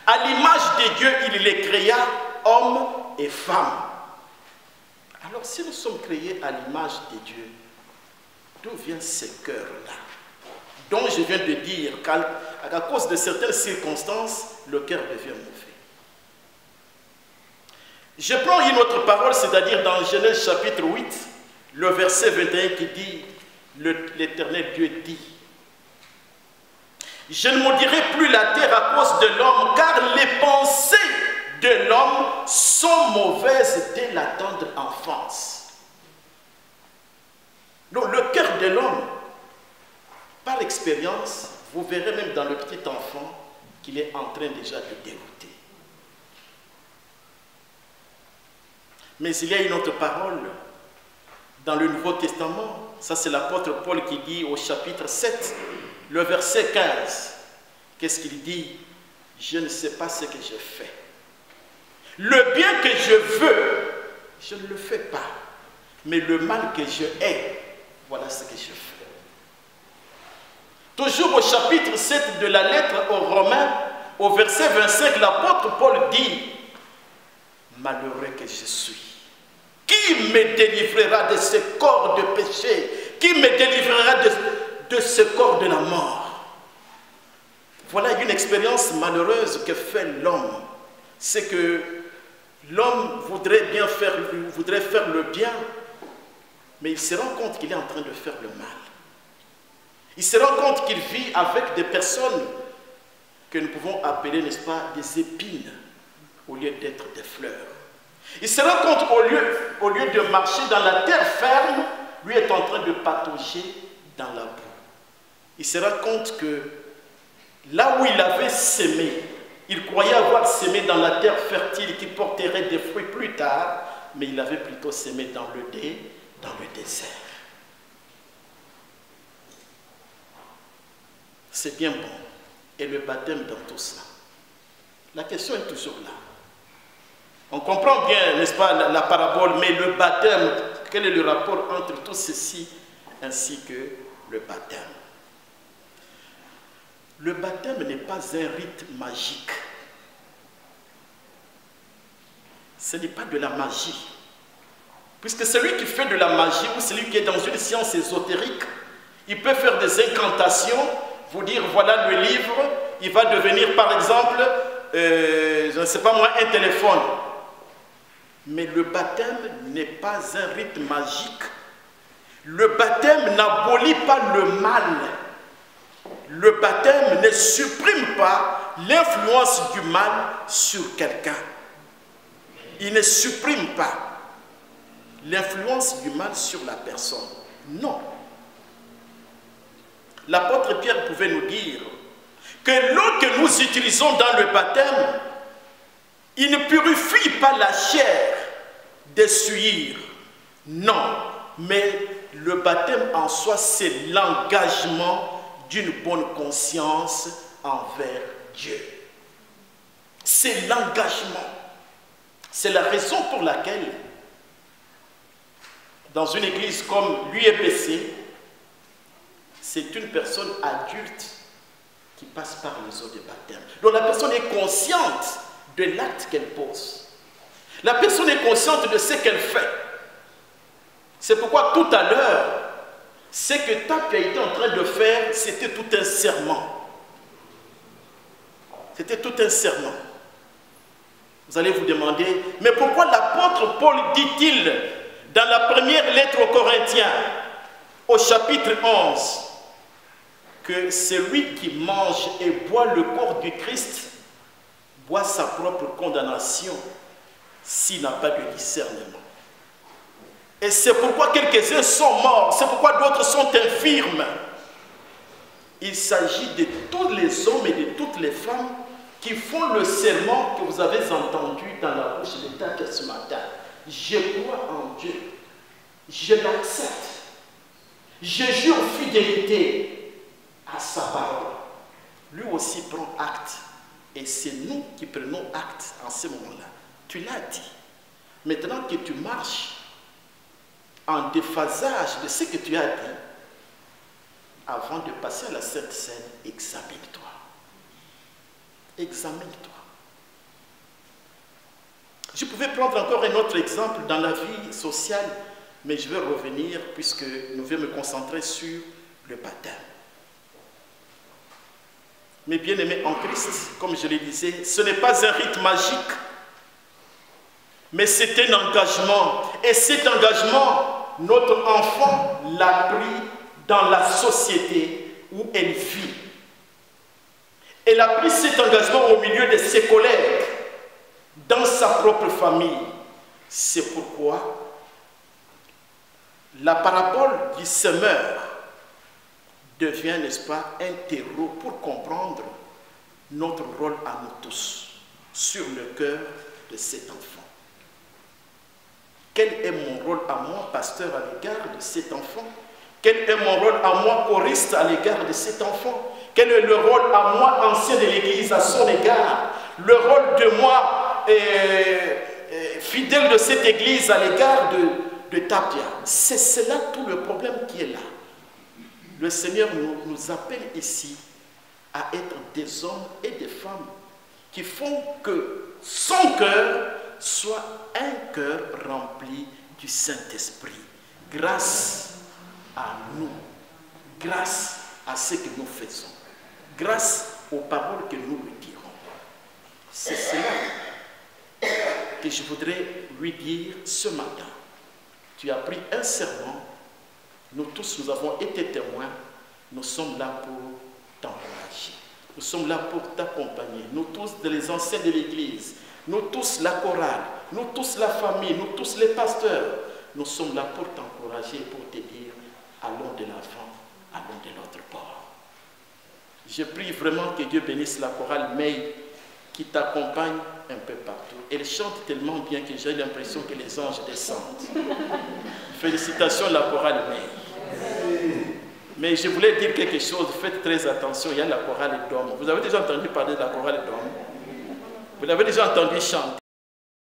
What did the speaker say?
À l'image de Dieu, il les créa, hommes et femmes. Alors, si nous sommes créés à l'image de Dieu, d'où viennent ces cœurs-là, dont je viens de dire qu'à cause de certaines circonstances, le cœur devient mauvais? Je prends une autre parole, c'est-à-dire dans Genèse chapitre 8, le verset 21 qui dit, l'Éternel Dieu dit, « Je ne maudirai plus la terre à cause de l'homme, car les pensées de l'homme sont mauvaises dès la tendre enfance. » Donc le cœur de l'homme, par expérience, vous verrez même dans le petit enfant qu'il est en train déjà de dérouter. Mais il y a une autre parole dans le Nouveau Testament, ça c'est l'apôtre Paul qui dit au chapitre 7, le verset 15, qu'est-ce qu'il dit? « Je ne sais pas ce que je fais. Le bien que je veux, je ne le fais pas. Mais le mal que je hais, voilà ce que je fais. » Toujours au chapitre 7 de la lettre aux Romains, au verset 25, l'apôtre Paul dit, « Malheureux que je suis. Qui me délivrera de ce corps de péché? Qui me délivrera de ce corps de la mort? » Voilà une expérience malheureuse que fait l'homme. C'est que l'homme voudrait faire le bien, mais il se rend compte qu'il est en train de faire le mal. Il se rend compte qu'il vit avec des personnes que nous pouvons appeler, n'est-ce pas, des épines, au lieu d'être des fleurs. Il se rend compte, au lieu de marcher dans la terre ferme, lui est en train de patauger dans la boue. Il se rend compte que là où il avait sémé, il croyait avoir sémé dans la terre fertile qui porterait des fruits plus tard, mais il avait plutôt sémé dans le désert. C'est bien bon. Et le baptême dans tout cela? La question est toujours là. On comprend bien, n'est-ce pas, la parabole, mais le baptême, quel est le rapport entre tout ceci ainsi que le baptême? Le baptême n'est pas un rite magique. Ce n'est pas de la magie. Puisque celui qui fait de la magie ou celui qui est dans une science ésotérique, il peut faire des incantations, vous dire voilà le livre, il va devenir par exemple, je ne sais pas moi, un téléphone. Mais le baptême n'est pas un rite magique. Le baptême n'abolit pas le mal. Le baptême ne supprime pas l'influence du mal sur quelqu'un. Il ne supprime pas l'influence du mal sur la personne. Non. L'apôtre Pierre pouvait nous dire que l'eau que nous utilisons dans le baptême, il ne purifie pas la chair des souillures. Non, mais le baptême en soi, c'est l'engagement d'une bonne conscience envers Dieu. C'est l'engagement. C'est la raison pour laquelle, dans une église comme l'UEPC, c'est une personne adulte qui passe par les eaux de baptême. Donc la personne est consciente de l'acte qu'elle pose. La personne est consciente de ce qu'elle fait. C'est pourquoi tout à l'heure, ce que Tape a été en train de faire, c'était tout un serment. C'était tout un serment. Vous allez vous demander, mais pourquoi l'apôtre Paul dit-il dans la première lettre aux Corinthiens, au chapitre 11, que celui qui mange et boit le corps du Christ boit sa propre condamnation s'il n'a pas de discernement. Et c'est pourquoi quelques-uns sont morts, c'est pourquoi d'autres sont infirmes. Il s'agit de tous les hommes et de toutes les femmes qui font le serment que vous avez entendu dans la bouche de Tape ce matin. Je crois en Dieu, je l'accepte, je jure fidélité à sa parole. Lui aussi prend acte. Et c'est nous qui prenons acte en ce moment-là. Tu l'as dit. Maintenant que tu marches en déphasage de ce que tu as dit, avant de passer à la Sainte Seine, examine-toi. Examine-toi. Je pouvais prendre encore un autre exemple dans la vie sociale, mais je vais revenir puisque nous devons me concentrer sur le baptême. Mes bien-aimés en Christ, comme je le disais, ce n'est pas un rite magique, mais c'est un engagement. Et cet engagement, notre enfant l'a pris dans la société où elle vit. Elle a pris cet engagement au milieu de ses collègues, dans sa propre famille. C'est pourquoi la parabole du semeur devient, n'est-ce pas, un terreau pour comprendre notre rôle à nous tous sur le cœur de cet enfant. Quel est mon rôle à moi, pasteur, à l'égard de cet enfant? Quel est mon rôle à moi, choriste, à l'égard de cet enfant? Quel est le rôle à moi, ancien de l'Église, à son égard? Le rôle de moi, fidèle de cette Église, à l'égard de Tapia. C'est cela tout le problème qui est là. Le Seigneur nous appelle ici à être des hommes et des femmes qui font que son cœur soit un cœur rempli du Saint-Esprit. Grâce à nous, grâce à ce que nous faisons, grâce aux paroles que nous lui dirons. C'est cela que je voudrais lui dire ce matin. Tu as pris un serment, nous tous nous avons été témoins, nous sommes là pour t'encourager, nous sommes là pour t'accompagner, nous tous les anciens de l'Église, nous tous la chorale, nous tous la famille, nous tous les pasteurs, nous sommes là pour t'encourager, pour te dire, allons de l'avant, allons de l'autre bord. Je prie vraiment que Dieu bénisse la chorale May qui t'accompagne un peu partout. Elle chante tellement bien que j'ai l'impression que les anges descendent. Félicitations la chorale May. Mais je voulais dire quelque chose, faites très attention, il y a la chorale d'hommes. Vous avez déjà entendu parler de la chorale d'hommes? Vous l'avez déjà entendu chanter?